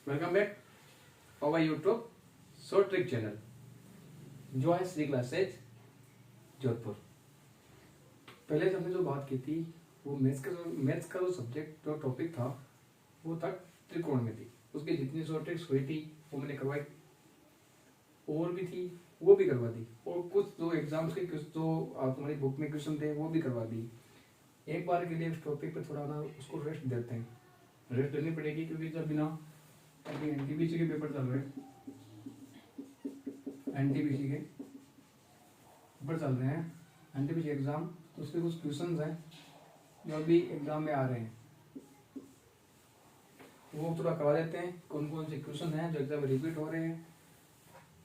Welcome back our YouTube short trick channel जो है Shri classes Jodhpur. पहले हमने जो बात की थी वो मैथ्स का जो सब्जेक्ट जो टॉपिक था वो था त्रिकोणमिति। उसकी जितनी शॉर्ट ट्रिक्स हुई थी वो मैंने करवाई, और भी थी वो भी करवा दी, और कुछ जो एग्जाम्स के कुछ जो तुम्हारी बुक में क्वेश्चन थे वो भी करवा दी। एक बार के लिए उस टॉपिक पे थोड़ा ना उसको रेस्ट देते हैं, रेस्ट देनी पड़ेगी क्योंकि जब बिना अभी एनटीपीसी के पेपर चल रहे हैं, एनटीपीसी के पेपर चल रहे हैं, एनटीपीसी एग्जाम, तो उसके कुछ क्वेश्चंस हैं जो अभी एग्जाम में आ रहे हैं, वो थोड़ा करवा देते हैं। कौन कौन से क्वेश्चन हैं जो एग्जाम में रिपीट हो रहे हैं।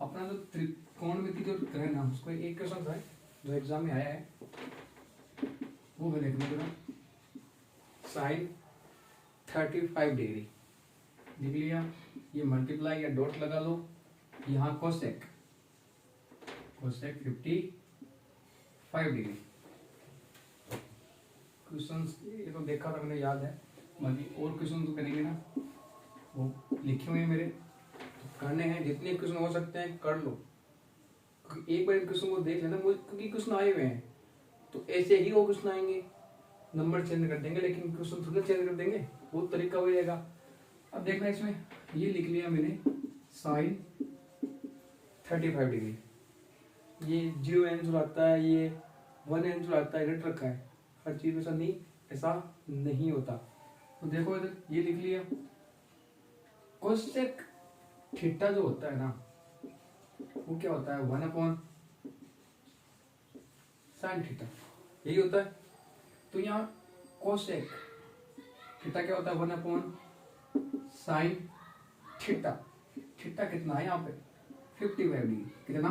अपना जो त्रिकोणमिति जो है ना, उसको एक क्वेश्चन है जो एग्जाम में आया है वो मैं लिखने दूंगा, साइन 35 डिग्री लिख लिया। ये मल्टीप्लाई या डॉट लगा लो, यहाँ कोसेक 55 डिग्री। क्वेश्चन ये तो देखा था मैंने, याद है, बाकी और क्वेश्चन तो करेंगे ना, वो लिखे हुए हैं मेरे, तो करने हैं। जितने क्वेश्चन हो सकते हैं कर लो, क्योंकि एक बार क्वेश्चन को देख लेना, क्योंकि क्वेश्चन आए हुए हैं तो ऐसे ही वो क्वेश्चन आएंगे, नंबर चेंज कर देंगे लेकिन क्वेश्चन थोड़ा चेंज कर देंगे, वो तरीका हो जाएगा। अब देखना इसमें ये लिख लिया मैंने, साइन 35 डिग्री, ये 0 आंसर आता है, ये 1 आंसर आता है, रट रखा है। हर चीज ऐसा नहीं होता। तो देखो इधर ये लिख लिया, कोसेक थीटा जो होता है ना वो क्या होता है, 1/sin थीटा, यही होता है। तो यहाँ कोसेक थीटा क्या होता है, 1/sin थीटा। थीटा कितना है यहाँ पे, 55 डिग्री। कितना,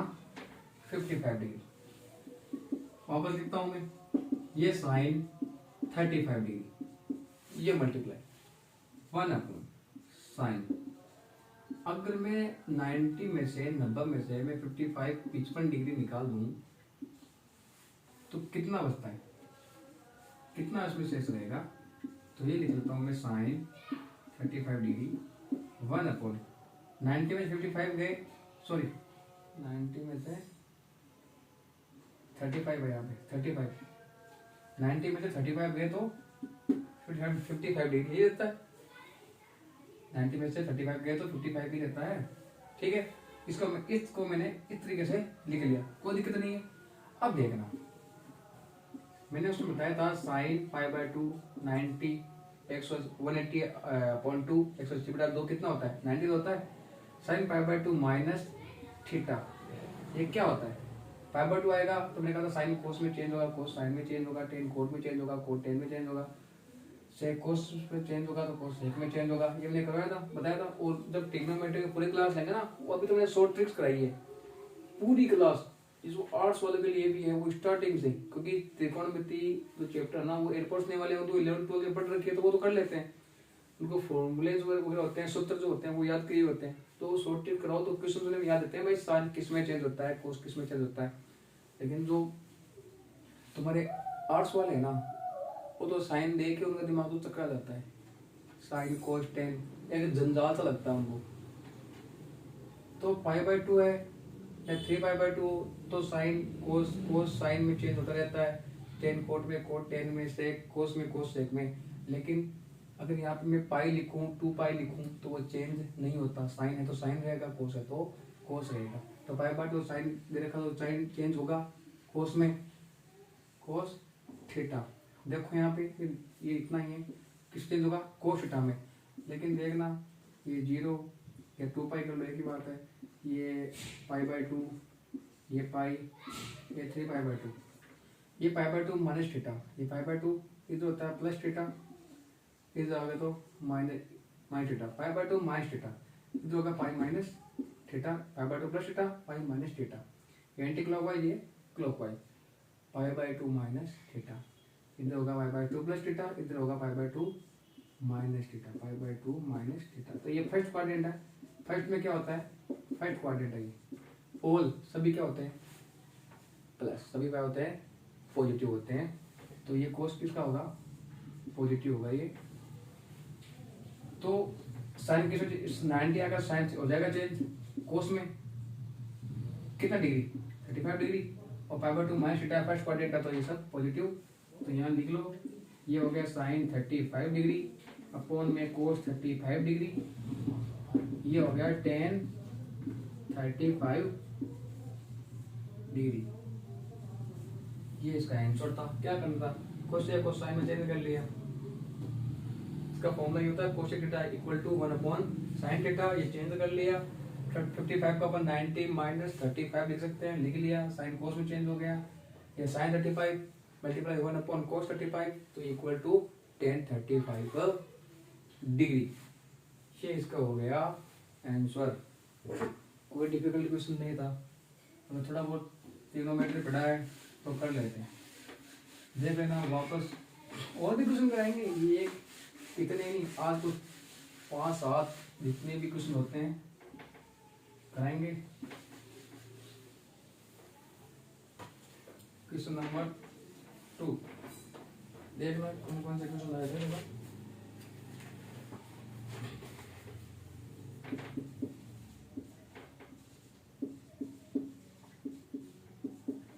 55 डिग्री। वापस लिखता हूं मैं, ये साइन 35 डिग्री, ये मल्टीप्लाई 1/sin। अगर मैं 90 में से 90 में से मैं 55 डिग्री निकाल दूं तो कितना बचता है, कितना इसमें शेष रहेगा। तो ये लिख लेता हूं मैं, साइन 35 डिग्री 1/90 में 55 गए, सॉरी 90 में से 35 है यहाँ पे, 35 90 में से 35 गए तो 55 डिग्री ही रहता है। 90 में से 35 गए तो 55 ही रहता है, ठीक है। इसको मैंने इस तरीके से लिख लिया, कोई दिक्कत नहीं है। अब देखना, मैंने उसको बताया था साइन π/2 90 180/2 180/2 कितना होता है, 90 होता है। साइन π/2 माइनस थीटा, ये क्या होता है, π/2 आएगा तो मैंने कहा था साइन कोस में चेंज होगा, कोस साइन में चेंज होगा, टेन कोट में चेंज होगा, कोट टेन में चेंज होगा, सेक कोस में चेंज होगा तो कोस सेक में चेंज होगा। ये मैंने करवाया था, बताया था। और जब ट्रिग्नोमेट्री की पूरी क्लास लेंगे ना, वो अभी तो मैंने शॉर्ट ट्रिक्स कराई है पूरी क्लास, जिसको आर्ट्स वाले के लिए भी है वो स्टार्टिंग से, क्योंकि त्रिकोणमिति जो चैप्टर ना वो एयरपोर्ट्स ने वाले तो 11th 12th में पढ़ रखी है तो वो तो कर लेते हैं, उनको फॉर्मूलेज वगैरह होते हैं, सूत्र जो होते हैं वो याद किए होते हैं। तो शॉर्ट ट्रिक कराओ तो क्वेश्चन उन्हें याद रहते हैं, भाई साइन किस में चेंज होता है, कोस किस में चेंज होता है। लेकिन जो तुम्हारे आर्ट्स वाले हैं ना, वो तो साइन दे के उनका दिमाग तो चकरा जाता है, साइन कोस टेन एक जंजाल सा लगता है उनको। तो π/2 है या 3π/2, तो साइन कोस साइन में चेंज होता रहता है, टेन कोट में कोट, टेन में सेक, कोस में कोस सेक में। लेकिन अगर यहाँ पे मैं पाई लिखूं, 2π लिखूं तो वो चेंज नहीं होता, साइन है तो साइन रहेगा, कोस है तो कोस रहेगा। तो π/2 साइन दे रखा तो साइन चेंज होगा कोस में, कोस थीटा। देखो यहाँ पे ये इतना ही है, किस चेंज होगा, कोस थीटा में। लेकिन देखना ये 0 या 2π कर लो, एक ही बात है। ये π/2, ये पाई, ये 3π/2, ये π/2 माइनस थीटा, ये π/2 इधर होता है प्लस थीटा, इधर आ गया तो माइनस थीटा, π/2 माइनस थीटा, इधर होगा pi minus theta, π/2 plus theta, pi minus theta. ये एंटी क्लॉकवाइज, ये क्लॉकवाइज, π/2 माइनस थीटा, इधर होगा π/2 प्लस थीटा, इधर होगा π/2 माइनस थीटा, π/2 माइनस थीटा। तो ये फर्स्ट क्वाड्रेंट है। फर्स्ट में क्या होता है, फर्स्ट क्वाड्रेंट है, ये पोल सभी क्या होते हैं, प्लस, सभी क्या होते हैं, पॉजिटिव होते हैं। तो ये कोस किसका होगा, पॉजिटिव होगा ये। तो साइन किस 90 आएगा, साइन हो जाएगा चेंज, कोस में कितना डिग्री 35 डिग्री, और pi by 2 minus theta first quadrant है तो ये सब पॉजिटिव, तो यहाँ लिख लो ये हो गया साइन 35 डिग्री अपॉन में कोस 35 डिग्री, ये हो गया टेन 35 डिग्री। ये इसका आंसर था। क्या करना था, कोसेक को साइन में चेंज कर लिया। इसका फॉर्मूला ये होता है cosec theta equal to 1 upon sine theta, ये चेंज कर लिया। 55 को अपन 90 माइनस 35 लिख सकते हैं, लिख लिया। साइन कोस में चेंज हो गया, ये साइन 35 मल्टीप्लाई 1 अपॉन कोस 35 तो इक्वल टू टेन 35 डिग्री। ये इसका हो गया आंसर। कोई डिफिकल्ट क्वेश्चन नहीं था, हमें थोड़ा बहुत ट्रिग्नोमेट्री पढ़ा है तो कर लेते हैं। देख लेना वापस, और भी क्वेश्चन कराएंगे, ये इतने नहीं, आज तो 5-7 जितने भी क्वेश्चन होते हैं कराएंगे। क्वेश्चन नंबर 2 देखना कौन कौन से क्वेश्चन आए थे।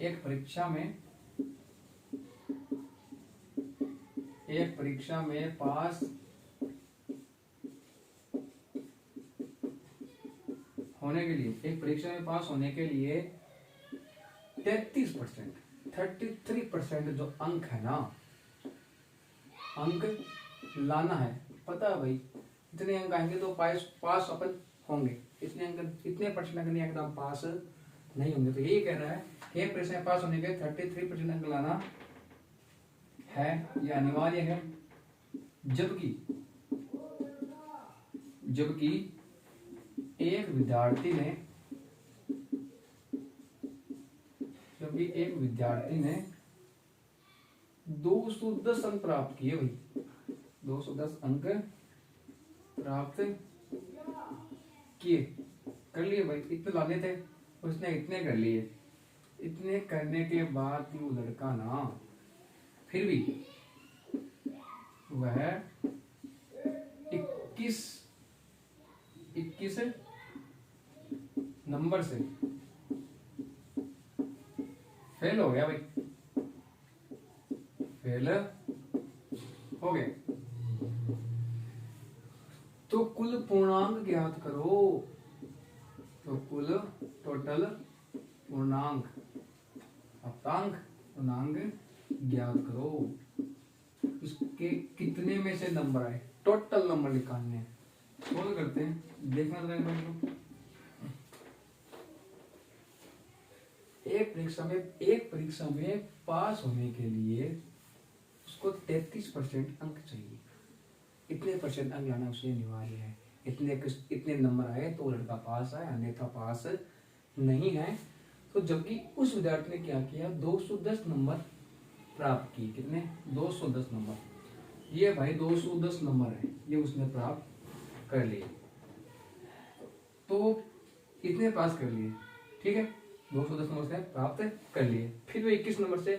एक परीक्षा में पास होने के लिए, एक परीक्षा में पास होने के लिए 33% जो अंक है ना, अंक लाना है। पता है भाई इतने अंक आएंगे तो पास अपन होंगे, इतने अंक इतने परसेंट अंक नहीं आएंगे तो हम पास नहीं होंगे। तो यही कह रहा है एक परीक्षा में पास होने के 33% अंक लाना है, यह अनिवार्य है। जबकि एक विद्यार्थी ने 210 अंक प्राप्त किए। भाई 210 अंक प्राप्त किए, कर लिए भाई, इतने लाने थे, उसने इतने कर लिए। इतने करने के बाद भी वो लड़का ना फिर भी वह 21 नंबर से फेल हो गया। भाई फेल हो गए तो कुल पूर्णांक ज्ञात करो। तो कुल टोटल पूर्णांक अप्तांक पूर्णांक ज्ञात करो। इसके कितने में से नंबर आए, टोटल नंबर निकालने हैं। सोल्व करते हैं, देखना रहेगा। एक परीक्षा में पास होने के लिए उसको 33% अंक चाहिए। इतने परसेंट अंक लाना उसे अनिवार्य है। इतने नंबर आए तो लड़का पास है, अन्यथा पास नहीं है। तो जबकि उस विद्यार्थी ने क्या किया, 210 नंबर प्राप्त किए। कितने, 210 नंबर। ये भाई 210 नंबर है, ये उसने प्राप्त कर लिए, तो इतने पास कर लिए। ठीक है, 210 नंबर से प्राप्त कर लिए। फिर वो 21 नंबर से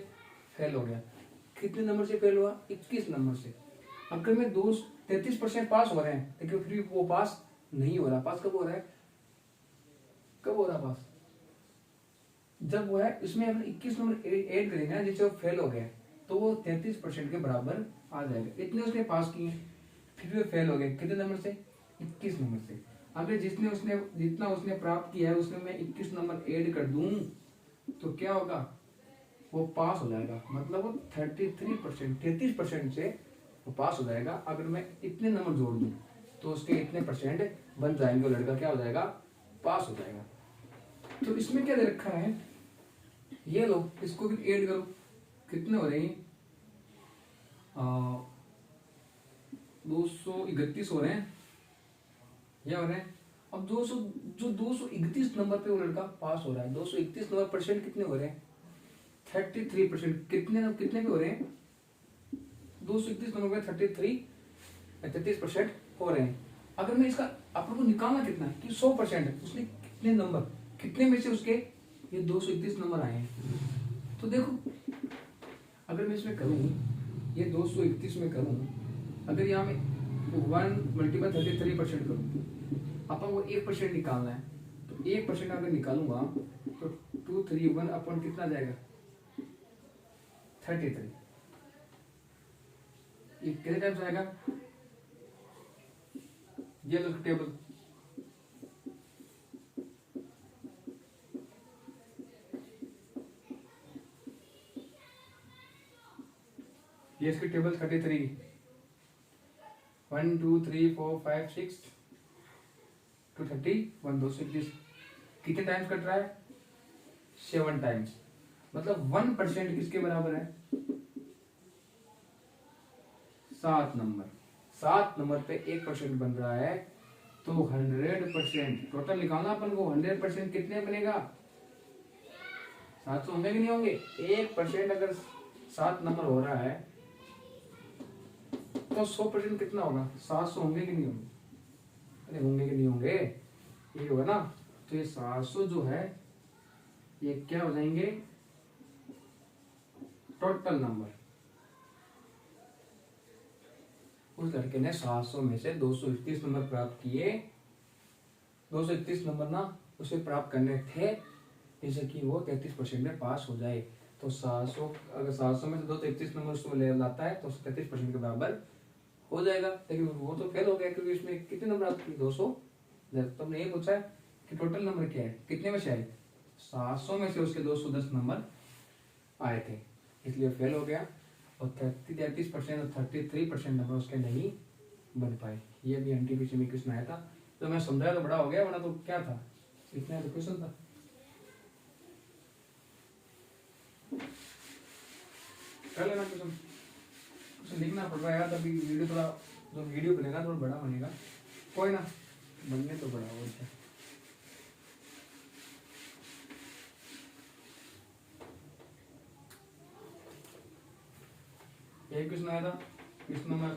फेल हो गया। कितने नंबर से फेल हुआ, 21 नंबर से। अगर मैं 33% पास हो रहे हैं, लेकिन फिर वो पास नहीं हो रहा। पास कब हो रहा है, पास जब वो है इसमें अगर 21 नंबर ऐड करेंगे ना, जिससे वो फेल हो गया, तो वो 33% के बराबर आ जाएगा। इतने उसने पास किए, फिर भी फेल हो गए। कितने नंबर से, 21 नंबर से। अगर जितना उसने प्राप्त किया है उसमें मैं 21 नंबर ऐड कर दूं तो क्या होगा, वो पास हो जाएगा। मतलब वो 33% से वो पास हो जाएगा। अगर मैं इतने नंबर जोड़ दूं तो उसके इतने परसेंट बन जाएंगे, वो लड़का क्या हो जाएगा, पास हो जाएगा। तो इसमें क्या दे रखा है, ये लो, इसको भी ऐड करो। कितने हो रहे हैं, 231 हो रहे हैं, ये हो रहे हैं। अब 231 नंबर पे वो लड़का पास हो रहा है। 231 नंबर परसेंट कितने हो रहे हैं, 33%। कितने पे हो रहे हैं, 231 नंबर पे 33% हो रहे हैं। अगर मैं इसका आप लोगों को निकालना कितना है कि 100% उसने कितने नंबर, कितने में से उसके ये 231 नंबर आए हैं। तो देखो अगर मैं इसमें करूं, ये 231 में करूं, अगर यहाँ में 1 × 33% करूँ, अपन को 1% निकालना है, तो 1% अगर निकालूंगा तो 231 अपन कितना जाएगा 33, ये कितने टाइम्स आएगा, ये लो टेबल, ये इसकी टेबल 33, 1 2 3 4 5 6 2 31 221 कितने टाइम्स कट रहा है 7 टाइम्स, मतलब 1% किसके बराबर है 7 नंबर, 7 नंबर पे 1% बन रहा है, तो 100% टोटल निकालना अपन को, 100% कितने बनेगा 700 होंगे कि नहीं होंगे, 1% अगर 7 नंबर हो रहा है तो 100% कितना होगा 700 होंगे कि नहीं होंगे, अरे होंगे कि नहीं होंगे, ये होगा ना, तो ये 700 जो है ये क्या हो जाएंगे टोटल नंबर, उस लड़के ने 700 में से 231 नंबर प्राप्त किए, 231 नंबर ना उसे प्राप्त करने थे जैसे कि वो 33% में पास हो जाए, तो 700 अगर 700 में से 231 नंबर उसको ले लाता है तो 33% के बराबर हो जाएगा, लेकिन वो तो फेल हो गया क्योंकि इसमें कितने नंबर आपकी 200, तो हमने ये पूछा है कि टोटल नंबर क्या है, कितने में से आए 700 में से उसके 210 नंबर आए थे, इसलिए फेल हो गया, और 33% और 33% नंबर उसके नहीं बन पाए। ये भी एनटीपीसी में क्वेश्चन आया था, तो मैं समझाया तो बड़ा हो गया, वरना तो क्या था इतना तो क्वेश्चन था। कर लेना क्वेश्चन लिखना पड़ रहा है यार, तभी वीडियो थोड़ा जो वीडियो बनेगा थोड़ा बड़ा बनेगा, कोई ना बनने तो बड़ा हो जाए। एक क्वेश्चन आया था, क्वेश्चन नंबर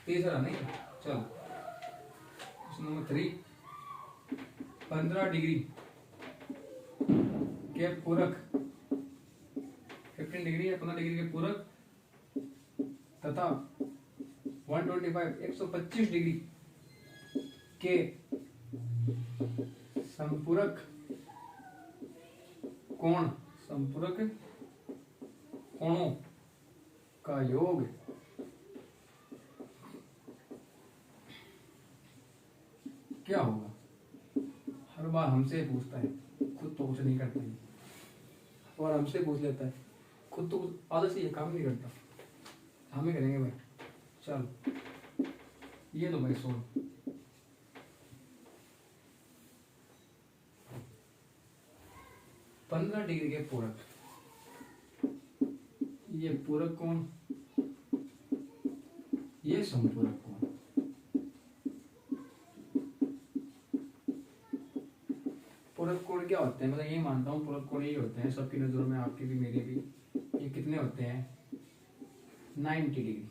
3 नहीं, चलो क्वेश्चन नंबर 3, 15 डिग्री के पूरक, 15 डिग्री या 15 डिग्री के पूरक तथा 125 डिग्री के संपूरक कोण, संपूरक कोणों का योग क्या होगा, हर बार हमसे पूछता है, खुद तो कुछ नहीं करता है, और हमसे पूछ लेता है, खुद तो आदत से ये काम नहीं करता, हमें करेंगे भाई। चलो ये लो भाई 16, पंद्रह डिग्री के पूरक, ये पूरक कोण, ये संपूरक कोण, पूरक कोण क्या होते हैं, मतलब ये मानता हूँ पूरक कोण यही होते हैं सबकी नजरों में, आपकी भी मेरी भी, ये कितने होते हैं 90 डिग्री,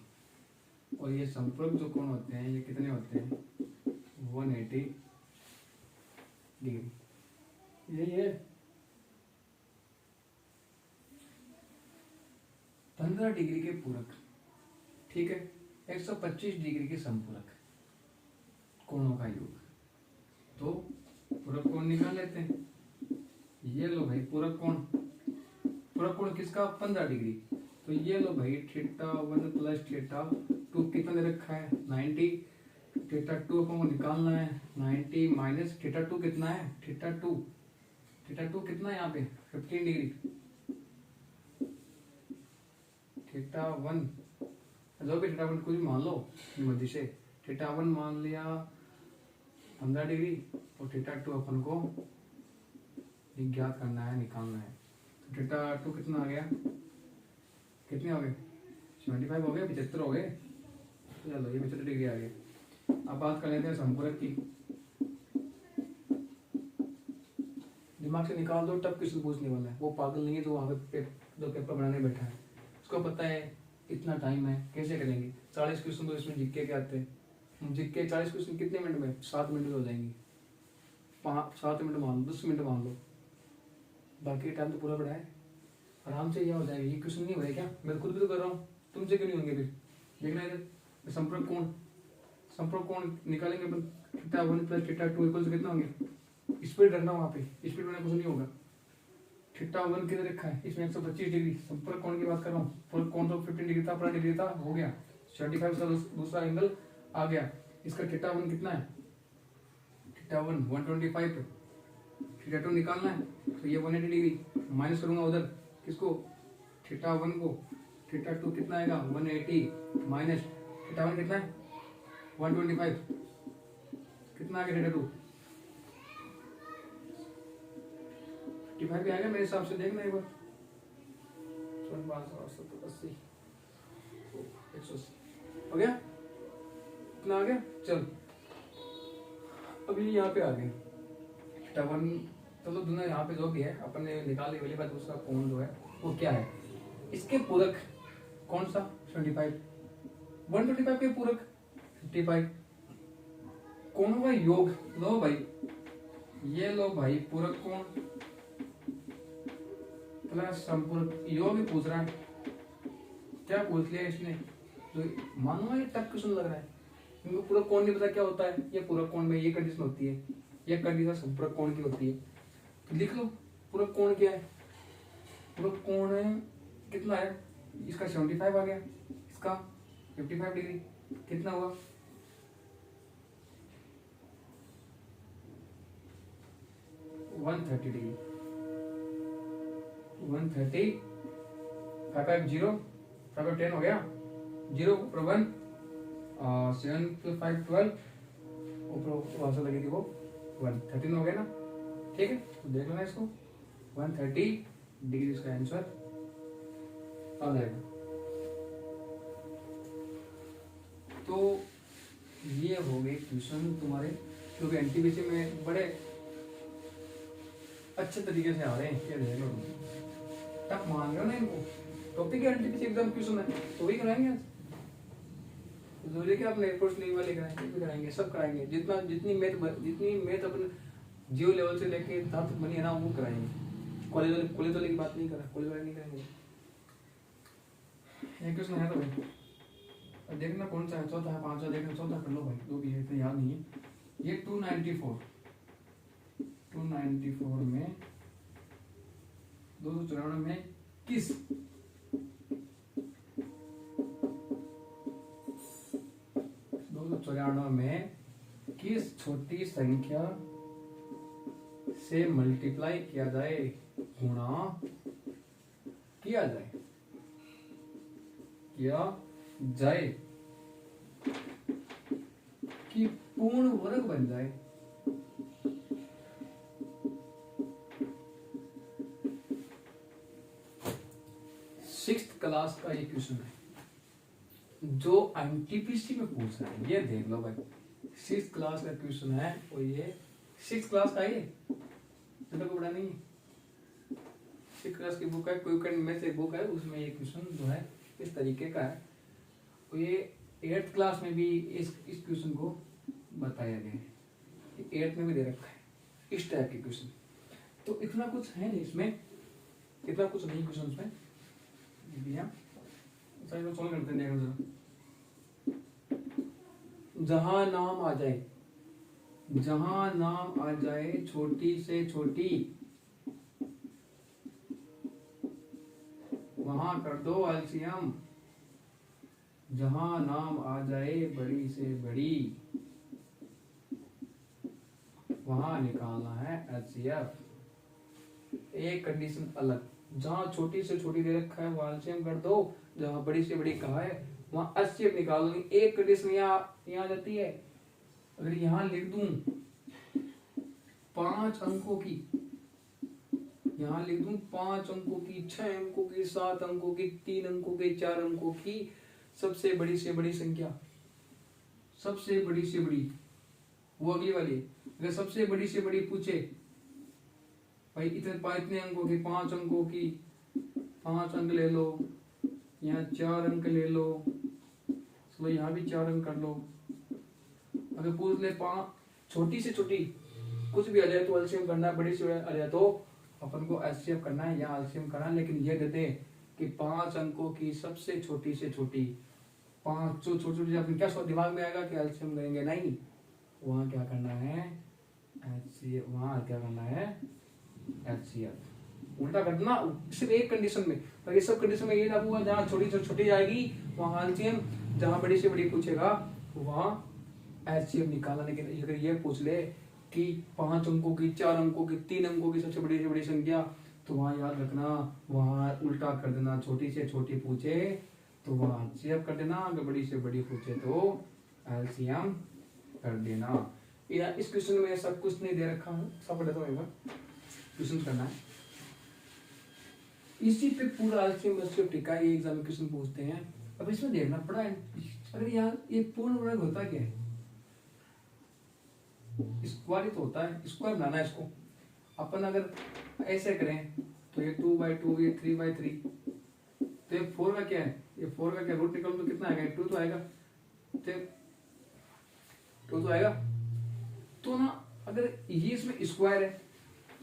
और ये संपूरक जो कोण होते हैं ये कितने होते हैं 180 डिग्री, यही है 15 डिग्री के पूरक, ठीक है, 125 डिग्री के संपूरक कोणों का योग, तो पूरक कोण निकाल लेते हैं, ये लो भाई पूरक कोण, पूरक कोण किसका 15 डिग्री, तो ये लो भाई θ1 + θ2 कितना दे रखा है 90, θ2 को निकालना है 90 माइनस θ2 कितना है, θ2 कितना है यहाँ पे 15 डिग्री, θ1 जो भी θ1 कुछ मान लो मर्जी से, θ1 मान लिया 15 डिग्री और θ2 अपन को ज्ञात करना है, निकालना है, तो θ2 कितना आ गया, कितने हो गए 75 हो गए, 75 हो गए, चलो ये 75 डिग्री आ गए। अब बात कर लेते हैं संपूरक की, दिमाग से निकाल दो, टफ क्वेश्चन पूछने वाला है, वो पागल नहीं है जो वहाँ पे दो पेपर बनाने बैठा है, उसको पता है इतना टाइम है, कैसे करेंगे 40 क्वेश्चन तो इसमें जिक्के के आते हैं, जिक्के 40 क्वेश्चन कितने मिनट में 7 मिनट में हो जाएंगे, 7 मिनट मान लो 10 मिनट मान लो, बाकी टाइम तो पूरा पड़ा है, आराम से यह हो जाएगा। ये क्वेश्चन नहीं हो रहे क्या, मैं खुद भी तो कर रहा हूँ, तुमसे क्यों नहीं होंगे फिर, देखना इधर संपर्क कोण निकालेंगे अपन, theta 1 plus theta 2 equal to कितना होंगे, स्पीड रखना वहाँ पे, स्पीड में कुछ नहीं होगा। थीटा 1 किधर रखा है, इसमें 125 डिग्री, संपर्क कोण की बात कर रहा हूँ, संपर्क कोण तो 15 डिग्री था, अपना डिग्री था, हो गया 75 का दूसरा एंगल आ गया। इसका थीटा 1 कितना है, थीटा 1 125 पे, थीटा 2 निकालना है तो ये 180 डिग्री माइनस करूंगा उधर किसको, थीटा 1 को, थीटा 2 कितना आएगा 180 माइनस थीटा 1 कितना है 125, कितना आ गया थीटा 2 55 भी आएगा मेरे हिसाब से, देखना एक बार 80 180 हो गया, कितना आ गया। चल अभी यहाँ पे आ गए थीटा 1, तो दोनों यहाँ पे जो भी है अपन ने निकाल लिया, बात दूसरा कोण जो है वो क्या है, इसके पूरक कौन सा 25, 125 के पूरक 55, कोणों का योग लो भाई, ये लो भाई पूरक कोण प्लस संपूरक योग ही पूछ रहा है, क्या पूछ लिया इसने, जो मानो ये टक क्वेश्चन लग रहा है, इनको पूरक कोण नहीं पता क्या होता है, ये पूरक कोण में ये कंडीशन होती है, ये कंडीशन संपूरक कोण की होती है, तो लिख लो पूरक कोण क्या है, पूरक कोण कितना है, इसका 75 आ गया, इसका 55 डिग्री, कितना हुआ 130 डिग्री, 130 5 0 5 10 हो गया, 0 ऊपर 1 7 + 5 12, ऊपर वहां से लगी थी वो 113 हो गया ना, ठीक है, तो देख लेना इसको 130 डिग्री इसका आंसर आ जाएगा। तो ये हो गए क्वेश्चन तुम्हारे, क्योंकि एनटीपीसी में बड़े अच्छे तरीके से आ रहे हैं, ये देख लो टफ मान रहे हो ना इनको, टॉपिक एनटीपीसी एग्जाम क्वेश्चन है तो वही कराएंगे आज, जरूरी कि आप एयरपोर्ट नहीं वाले कराएंगे, भी कराएंगे, सब कराएंगे, जितनी मैथ अपन जियो लेवल से लेके तब तक बनी है ना वो कराएंगे, कॉलेज वाले की बात नहीं करा, कॉलेज वाले नहीं करेंगे। एक क्वेश्चन है तो भाई अब देखना कौन सा है, चौथा है, पांचवा देखना, चौथा कर लो भाई, जो भी है इतना याद नहीं है। ये 294 में 294 में किस 294 में किस छोटी संख्या से मल्टीप्लाई किया जाए, गुणा किया जाए कि पूर्ण वर्ग बन जाए। सिक्स्थ क्लास का ये क्वेश्चन है जो एनटीपीसी में पूछ रहा है, ये देख लो भाई, सिक्स्थ क्लास का क्वेश्चन है और ये सिक्स्थ क्लास का, ये तो बड़ा नहीं है, सिक्स्थ क्लास की बुक है, क्विक एंड मैथ बुक है, उसमें ये क्वेश्चन जो है इस तरीके का है, और ये 8th क्लास में भी इस क्वेश्चन को बताया गया है, 8th में भी दे रखा है इस टाइप के क्वेश्चन। तो इतना कुछ है नहीं इसमें, इतना कुछ नहीं क्वेश्चन इसमें सोल्व करते हैं। जहां नाम आ जाए छोटी से छोटी वहां कर दो एलसीएम, जहां नाम आ जाए बड़ी से बड़ी वहां निकालना है एचसीएफ। एक कंडीशन अलग, जहां छोटी से छोटी दे रखा है वहां एलसीएम कर दो, जहां बड़ी से बड़ी कहा है वहां एचसीएफ निकाल दो। एक कंडीशन यहाँ जाती है, अगर यहां लिख दूं 5 अंकों की, यहां लिख दूं 5 अंकों की, 6 अंकों की, 7 अंकों की, 3 अंकों की, 4 अंकों की सबसे बड़ी से बड़ी संख्या, सबसे बड़ी से बड़ी वो अगली वाली। अगर सबसे बड़ी से बड़ी पूछे भाई इतने अंकों की, 5 अंकों की, 5 अंक ले लो, यहाँ 4 अंक ले लो, चलो यहाँ भी 4 अंक कर लो। अगर पूछ ले 5 छोटी से छोटी कुछ भी आ जाए तो एलसीएम करना है, बड़ी से आ जाए तो अपन को एचसीएफ करना है या एलसीएम करना है, लेकिन ये देते कि 5 अंकों की सबसे छोटी से छोटी पांच छोटी छोटी अपने क्या दिमाग में आएगा कि एलसीएम लेंगे, नहीं, वहां क्या करना है, एचसीएफ, वहां क्या करना है, एचसीएफ उल्टा कर देना सिर्फ एक कंडीशन में। पर ये सब कंडीशन में ये लागू हुआ, जहां छोटी से छोटी जाएगी वहां एलसीएम, जहां बड़ी से बड़ी पूछेगा वहां एचसीएफ निकालने के लिए। अगर ये पूछ ले कि 5 अंकों की, 4 अंकों की, 3 अंकों की सबसे बड़ी से बड़ी संख्या, तो वहां याद रखना, वहां उल्टा कर देना, छोटी से छोटी पूछे तो वहां एचसीएफ कर देना, अगर बड़ी से बड़ी पूछे तो एलसीएम कर देना। या इस क्वेश्चन में सब कुछ नहीं दे रखा हूँ, सब पढ़े तो एक बार क्वेश्चन करना है, इसी पे पूरा एलसीएम टिका है, ये एग्जाम में क्वेश्चन पूछते हैं। अब इसमें देखना पड़ा है, अरे यार ये पूर्ण वर्ग होता क्या है, स्क्वायर ही तो होता है, स्क्वायर बनाना है इसको। अपन अगर ऐसे करें तो ये 2/2, ये 3/3, तो ये 4 का क्या है, ये 4 का क्या रूट निकल तो कितना आएगा, 2 तो आएगा, तो 2 तो आएगा। तो ना अगर ये इसमें स्क्वायर है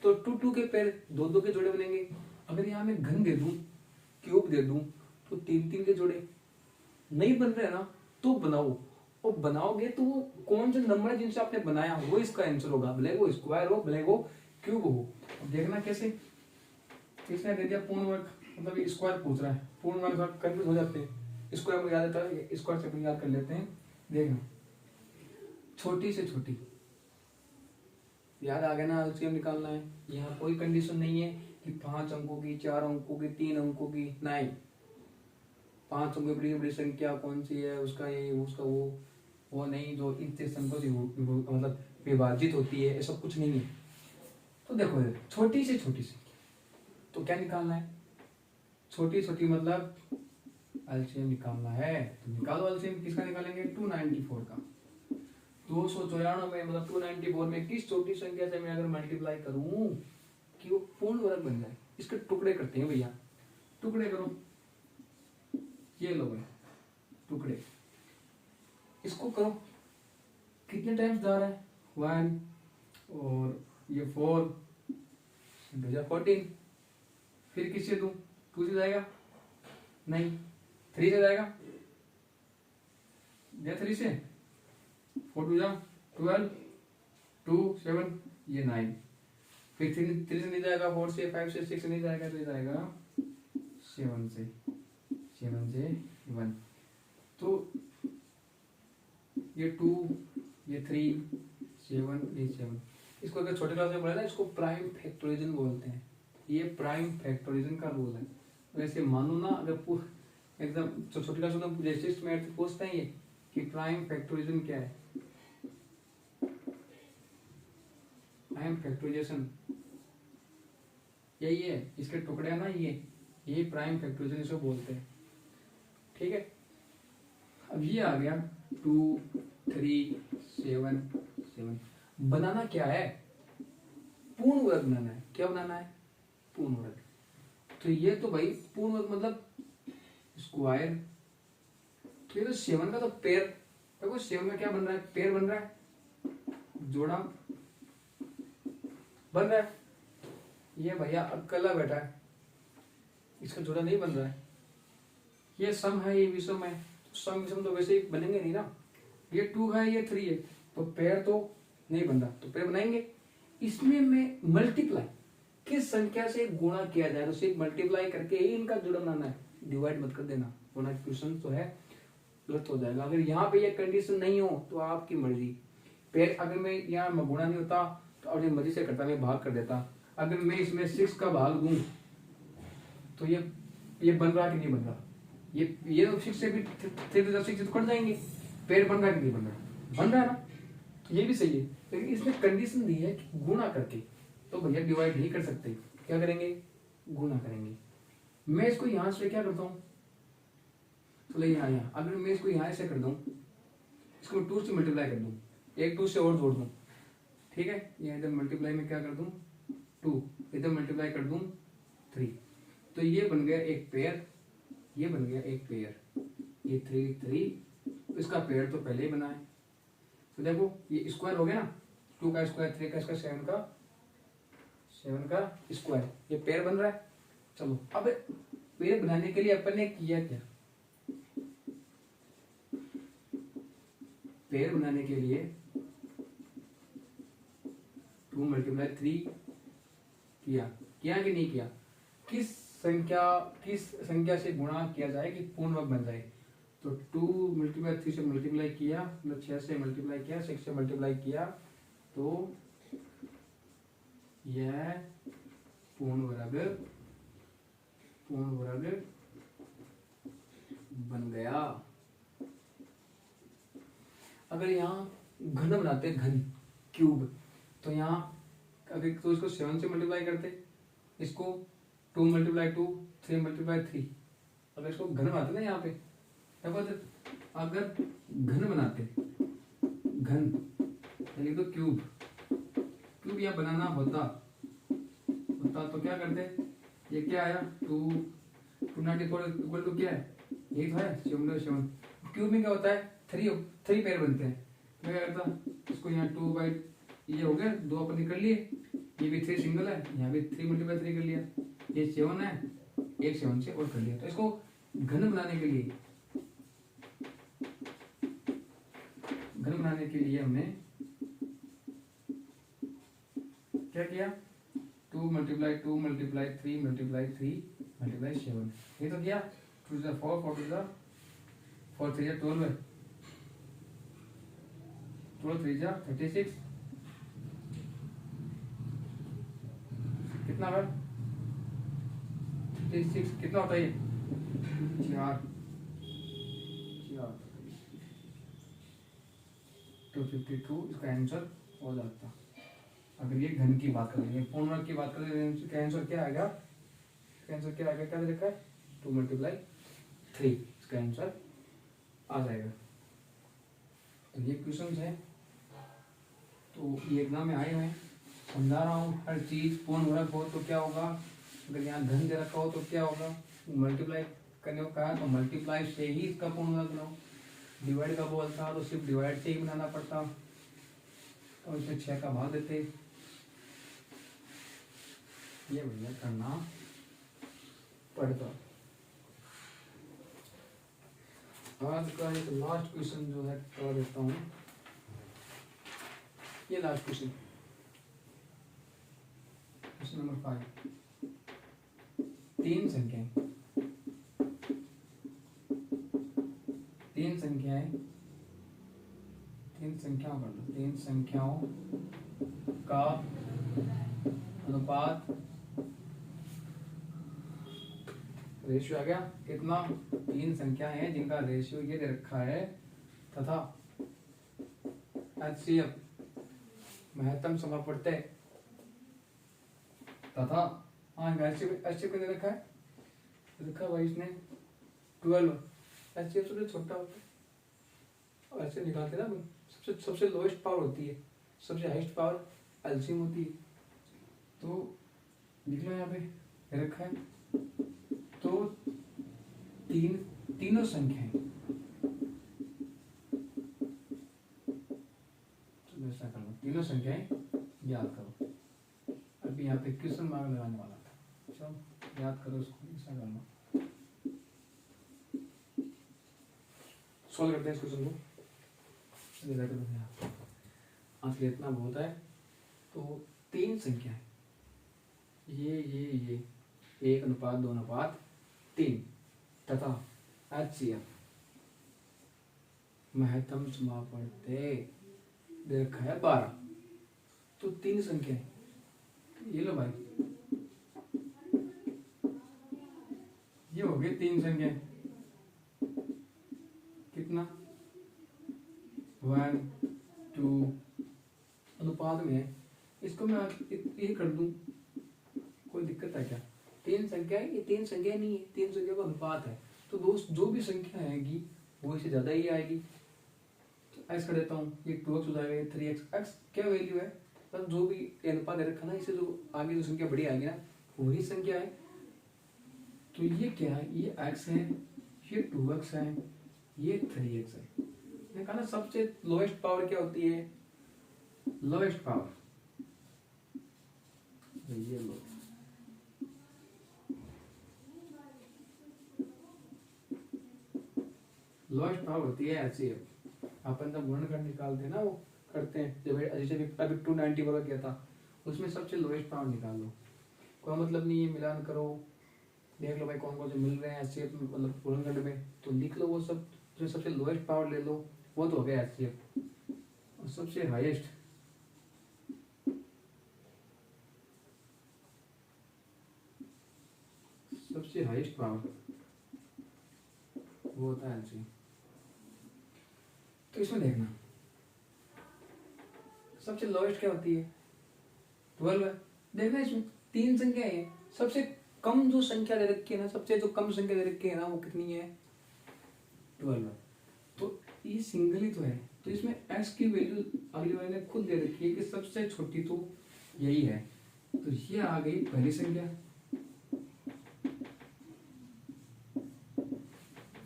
तो 2 के पैर 2 के जोड़े बनेंगे। अगर यहाँ मैं घन दे दूं, क्यूब दे दूं, तो 3 के जोड़े नहीं बन रहे ना, तो बनाओ, और बनाओगे तो वो कौन से नंबर है जिनसे आपने बनाया वो इसका आंसर होगा, भले वो स्क्वायर हो भले वो क्यूब हो। देखना कैसे, इसने दे दिया पूर्ण वर्ग, मतलब ये स्क्वायर पूछ रहा है, पूर्ण वर्ग कंफ्यूज हो जाते हैं, स्क्वायर में याद आता है, स्क्वायर से याद कर लेते हैं। देखना छोटी से छोटी याद आ गया ना, एलसीएम निकालना है। यहाँ कोई कंडीशन नहीं है कि 5 अंकों की, 4 अंकों की, 3 अंकों की, नहीं, 5 अंकों की बड़ी संख्या कौन सी है, उसका ये उसका वो नहीं, जो इतने संख्या से मतलब विभाजित होती है, ऐसा कुछ नहीं है। तो देखो छोटी से छोटी संख्या तो क्या निकालना है, छोटी छोटी मतलब एलसीएम निकालना है, तो निकालो एलसीएम। किसका निकालेंगे, 294 का। 294 में मतलब 294 में किस छोटी संख्या से मैं अगर मल्टीप्लाई करूं कि वो पूर्ण वर्ग बन जाए। इसके टुकड़े करते हैं भैया, टुकड़े करो, ये लो भाई टुकड़े, इसको करो, कितने टाइम्स जा रहा है, 1 और ये 4 14, फिर किससे दूं, 2 से जाएगा, नहीं 3 से जाएगा, 3 से 4 2 जा 12, 2 7 ये 9, फिर 3 से नहीं जाएगा, 4 से 5 से 6 से नहीं जाएगा, तो ये जाएगा 7 से 1, तो ये 2 ये 3 7 ये 7। इसको अगर छोटे क्लास में पढ़ा ना, इसको प्राइम फैक्टोरिजन बोलते हैं, ये प्राइम फैक्टोरिजन का रूल है। वैसे मानो ना, अगर एकदम छोटी क्लास में जैसे मैथ पूछते हैं ये कि प्राइम फैक्टोरिजन क्या है, प्राइम फैक्टराइजेशन यही है, इसके टुकड़े है ना, ये प्राइम फैक्टराइजेशन इसको बोलते हैं, ठीक है। अब ये आ गया 2 3 7 7, बनाना क्या है, पूर्ण वर्ग बनाना है। क्या बनाना है, पूर्ण वर्ग। तो ये तो भाई पूर्ण वर्ग मतलब स्क्वायर, तो ये तो 7 का तो पेयर, देखो 7 में क्या बन रहा है, पेयर बन रहा है, जोड़ा बन रहा है। ये भैया अकेला बैठा है, इसका जोड़ा नहीं बन रहा है। ये सम है, ये विषम है, सम विषम तो वैसे ही बनेंगे नहीं ना। ये 2 है ये 3 है, तो पेयर तो नहीं बन रहा, तो पेयर बनाएंगे। इसमें मैं मल्टीप्लाई किस संख्या से गुणा किया जाए, तो सिर्फ मल्टीप्लाई करके ही इनका जोड़ा बनाना है, डिवाइड मत कर देना, वरना क्वेश्चन तो है गलत हो जाएगा। अगर यहाँ पे ये कंडीशन नहीं हो तो आपकी मर्जी। पेयर अगर मैं यहाँ गुणा नहीं होता तो अपनी मर्जी से करता, मैं भाग कर देता। अगर मैं इसमें 6 का भाग दूं तो ये बन रहा कि नहीं बन रहा, ये 6 से भी 3 तो कट जाएंगे, पेड़ बन रहा कि नहीं बन रहा, बन रहा है ना, तो ये भी सही है। लेकिन इसमें कंडीशन दी है कि गुणा करके, तो भैया डिवाइड नहीं कर सकते, क्या करेंगे, गुणा करेंगे। मैं इसको यहां से क्या करता हूँ, तो यहाँ अगर मैं इसको यहाँ से कर दूं, इसको 2 से मल्टीप्लाई कर दूं, एक 2 से और जोड़ दूं, ठीक है। ये इधर मल्टीप्लाई में क्या कर दूं 2, इधर मल्टीप्लाई कर दूं 3, तो ये बन गया एक पेयर, ये बन गया एक पेयर, ये 3 3, इसका पेयर तो पहले ही बना है। तो देखो ये स्क्वायर हो गया ना, 2 का स्क्वायर 3 का स्क्वायर 7 का स्क्वायर, ये पेयर बन रहा है। चलो अब पेयर बनाने के लिए अपन ने किया क्या, पेयर बनाने के लिए 2 मल्टीप्लाई 3 किया कि नहीं किया? किस संख्या से गुणा किया जाए कि पूर्ण वर्ग बन जाए? तो 2 मल्टीप्लाई 3 से मल्टीप्लाई किया, मतलब 6 से मल्टीप्लाई किया, 6 से मल्टीप्लाई किया, तो यह पूर्ण वर्ग बन गया। अगर यहाँ घन बनाते, घन क्यूब, तो यहाँ अगर तो इसको 7 से मल्टीप्लाई करते, इसको 2 मल्टीप्लाई 2, 3 मल्टीप्लाई 3, अगर इसको घन बनाते ना यहाँ पे, क्या बोलते, अगर घन बनाते, घन यानी तो क्यूब यहाँ बनाना होता तो क्या करते, ये क्या आया 294 इक्वल टू क्या है, यही तो है 7। क्यूब में क्या होता है, 3 पेयर बनते हैं। मैं क्या करता, इसको यहाँ 2 बाई ये हो गया, 2 अपन निकल लिए, ये भी 3 सिंगल है, यहाँ भी 3 मल्टीप्लाई 3 कर लिया, ये 7 है, एक 7 से और कर लिया। तो इसको घन बनाने के लिए हमने क्या किया, 2 मल्टीप्लाई 2 मल्टीप्लाई 3 मल्टीप्लाई 3 मल्टीप्लाई 7, ये तो किया। 2 4 4 3 12 है, 12 3 36, कितना है 36, कितना होता है ये 4 252, इसका आंसर हो जाता। अगर ये घन की बात करेंगे, पूर्ण वर्ग की बात करें, इसका आंसर क्या आएगा, क्या दे रखा है 2 मल्टीप्लाई 3, इसका आंसर आ जाएगा। तो ये क्वेश्चन है, तो ये एग्जाम में आए हुए हैं, समझा रहा हूँ हर चीज। पूर्ण वर्ग हो तो क्या होगा, अगर यहाँ घन दे रखा हो तो क्या होगा, मल्टीप्लाई करने को कहा तो मल्टीप्लाई से ही इसका पूर्ण वर्ग बनाओ, डिवाइड का बोलता तो सिर्फ डिवाइड से ही बनाना पड़ता, तो इसमें 6 का भाग देते। ये भैया करना पड़ता। आज का एक लास्ट क्वेश्चन जो है कर देता हूँ, ये लास्ट क्वेश्चन नंबर 5। 3 संख्याएं कर लो, 3 संख्याओं का अनुपात रेशियो आ गया कितना, 3 संख्याएं हैं जिनका रेशियो ये दे रखा है, तथा HCF महत्तम समापवर्तय तथा HCF को दे रखा है, भाई इसने 12, HCF सबसे छोटा होता है, और ऐसे निकालते ना सबसे लोएस्ट पावर होती है, सबसे हाईएस्ट पावर एलसीएम होती है। तो लिख लो यहाँ पे दे रखा है, तो तीनों संख्याएं, चलो ऐसा कर लो, तीनों संख्याएं याद करो। अभी यहाँ पे क्वेश्चन मार्क लगाने वाला था, चलो याद करो इसको, ऐसा कर लो, सॉल्व करते हैं इस क्वेश्चन को। आज इतना बहुत है। तो 3 संख्याएं, ये 1:2:3 तथा HCF महत्तम समापवर्तय दे रखा है 12। तो 3 संख्याएं, ये लो भाई, ये हो गए 3 संख्याएं, कितना 1 2 अनुपात में है, इसको मैं ये कर दूं, कोई दिक्कत है क्या? 3 संख्या है, ये 3 संख्या नहीं है, 3 संख्या का अनुपात है, तो दोस्त जो भी संख्या आएगी वो इससे ज्यादा ही आएगी। तो ऐसा कर देता हूँ, ये 2x हो जाएगा, 3x, x क्या वैल्यू है, बस जो भी अनुपात दे रखा ना, इससे जो आगे जो संख्या बड़ी आएगी ना वही संख्या है। तो ये क्या है, ये x है, ये 2x है, ये 3x है। मैंने कहा ना सबसे लोएस्ट पावर क्या होती है, लोएस्ट पावर, ये लो, लोएस्ट पावर होती है HCF। अपन जब गुणनखंड निकालते हैं ना, वो करते हैं जब जैसे अभी 290 वाला किया था, उसमें सबसे लोएस्ट पावर निकाल लो। कोई मतलब नहीं है, मिलान करो, देख लो भाई कौन कौन से मिल रहे हैं एचसीएफ मतलब गुणनखंड में, तो लिख लो वो सब, जो सबसे लोएस्ट पावर ले लो, वो तो हो गया एचसीएफ। और सबसे हाईएस्ट पावर वो होता है एलसी। तो इसमें देखना सबसे लोएस्ट क्या होती है, 12 है। देखना इसमें 3 संख्या है, सबसे कम जो संख्या दे रखी है ना, सबसे जो कम संख्या दे रखी है ना, वो कितनी है, 12 है। तो ये सिंगल ही तो है, तो इसमें x की वैल्यू अगली वाले ने खुद दे रखी है कि सबसे छोटी तो यही है, तो ये आ गई पहली संख्या।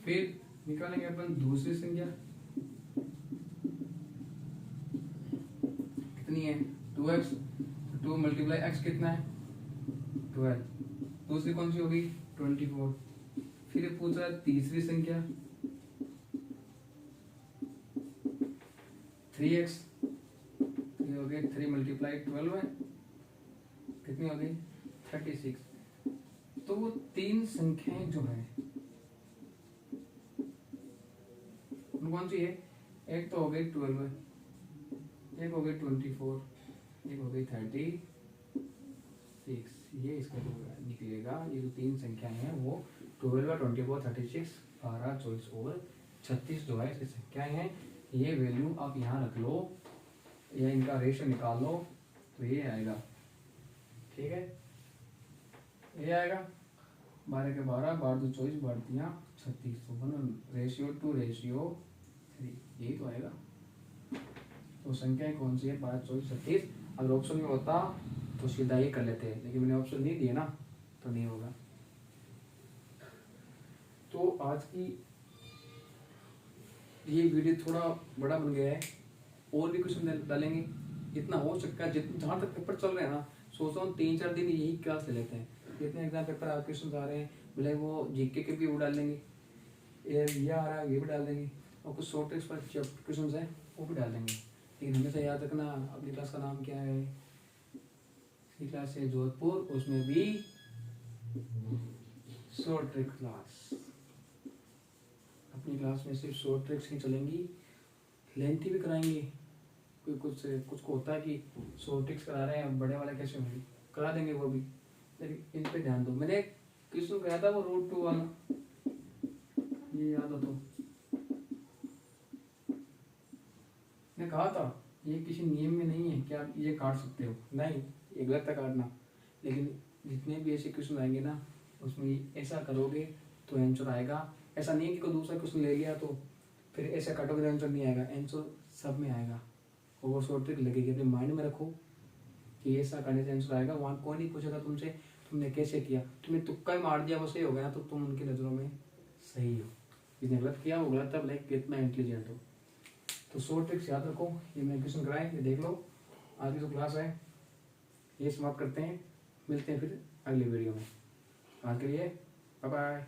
फिर निकालेंगे अपन दूसरी संख्या, कितनी है, 2x, 2 मल्टीप्लाई x कितना है, 12। दूसरी कौन सी होगी, 24। फिर पूछ रहा है तीसरी संख्या 3x, ये हो गई 3 मल्टीप्लाई 12 है, कितनी हो गई, 36। तो वो 3 संख्याएं जो है कौन सी है, एक तो हो गई 12 है, एक हो गई 24, एक हो गई 36। ये इसका जो निकलेगा, ये जो 3 संख्याएं हैं वो 12, 24, 36, 12, 24 और 36 जो है इसकी संख्याएं हैं। ये वैल्यू आप यहाँ रख लो, या इनका रेशियो निकाल लो, तो ये आएगा, ठीक है, ये आएगा 12 के 12, 12 तो 24, 12 36, तो रेशियो 2 रेशियो 3, यही तो आएगा। तो संख्याएं कौन सी है, 12, 24, 36। अगर ऑप्शन में होता तो सीधा ही कर लेते हैं, लेकिन मैंने ऑप्शन नहीं दिया ना, तो नहीं होगा। तो आज की ये वीडियो थोड़ा बड़ा बन गया है, और भी क्वेश्चन डालेंगे, इतना हो सकता है जहाँ तक पेपर चल रहे हैं ना, सोच रहा हूँ 3-4 दिन यही क्लास ले लेते हैं, जितने एग्जाम पेपर क्वेश्चन आ रहे हैं, भले वो जीके के भी वो डाल देंगे, ये आ रहा है ये भी डाल देंगे, और कुछ शॉर्ट ट्रिक्स पर क्वेश्चन है वो भी डाल देंगे। लेकिन हमेशा याद रखना अपनी क्लास का नाम क्या है, इसकी क्लास है जोधपुर, उसमें भी शॉर्ट ट्रिक क्लास। अपनी क्लास में सिर्फ शॉर्ट ट्रिक्स ही चलेंगी, लेंथी भी कराएंगे। कोई कुछ को होता है कि शॉर्ट ट्रिक्स करा रहे हैं, बड़े वाले कैसे होंगे, करा देंगे वो भी, लेकिन इन पे ध्यान दो। मैंने एक क्वेश्चन कराया था वो रूट 2 वाला, ये याद हो तो मैं कहा था ये किसी नियम में नहीं है कि आप ये काट सकते हो, नहीं, ये गलत है काटना। लेकिन जितने भी ऐसे क्वेश्चन आएंगे ना, उसमें ऐसा करोगे तो आंसर आएगा। ऐसा नहीं है कि कोई दूसरा क्वेश्चन ले लिया तो फिर ऐसा काटोगे आंसर नहीं आएगा, आंसर सब में आएगा। और वो शॉर्ट ट्रिक लगेगी, अपने माइंड में रखो कि ऐसा करने से आंसर आएगा। वहाँ कोई नहीं पूछेगा तुमसे तुमने कैसे किया, तुमने तुक्का ही मार दिया वो सही हो गया, तो तुम उनकी नज़रों में सही हो। जिसने गलत किया वो गलत है, भले कितना इंटेलिजेंट हो। तो शॉर्ट ट्रिक्स याद रखो, ये मैंने क्वेश्चन कराए, ये देख लो। आज की जो क्लास है ये समाप्त करते हैं, मिलते हैं फिर अगली वीडियो में। आज के लिए बाय बाय।